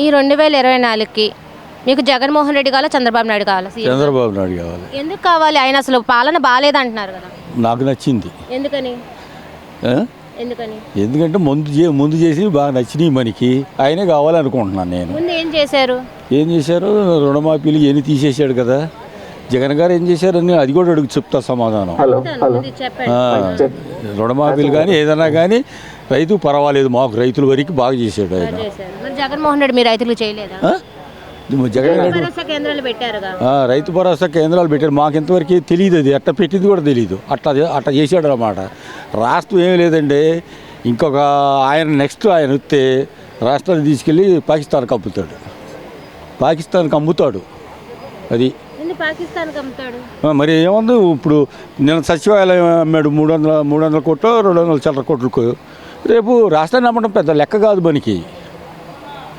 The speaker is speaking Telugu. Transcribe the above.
ఈ 2024కి మీకు జగన్మోహన్ రెడ్డి కావాలా, చంద్రబాబు నాయుడు కావాలా? చంద్రబాబు నాయుడు కావాలి. ఎందుకు కావాలి? ఆయన అసలు పాలన బాగాలేదంటున్నారు కదా. నాకు నచ్చింది. ఎందుకని? ఆ? ఎందుకని? ఎందుకంటే ముందు చేసి బాగా నచ్చినాయి మనకి. ఆయనే కావాలనుకుంటున్నాను నేను. ముందు ఏం చేశారు? ఏం చేశారు? రుణమాఫీలు ఎన్ని తీసేశాడు కదా జగన్ గారు. ఏం చేశారని అది కూడా అడుగు చెప్తా సమాధానం. రుణమాఫీలు కానీ ఏదైనా కానీ రైతు పర్వాలేదు, మాకు రైతుల వరకు బాగా చేశాడు ఆయన. మరి జగన్మోహన్ రెడ్డి మీ రైతులు చేయలేదా? జగన్ రెడ్డి రైతు భరోసా కేంద్రాలు పెట్టారు. మాకు ఇంతవరకు తెలియదు, అది అట్ట పెట్టింది కూడా తెలియదు. అట్ట చేశాడు అన్నమాట. రాష్ట్రం ఏమీ లేదండి. ఇంకొక ఆయన నెక్స్ట్ ఆయన వస్తే రాష్ట్రాన్ని తీసుకెళ్ళి పాకిస్తాన్కి అమ్ముతాడు. పాకిస్తాన్కి అమ్ముతాడు. అది మరి ఏముంది ఇప్పుడు. నేను సచివాలయం అమ్మాడు 300 కోట్లు 200 చిల్లర కోట్లకు. రేపు రాష్ట్రాన్ని అమ్మడం పెద్ద లెక్క కాదు మనకి.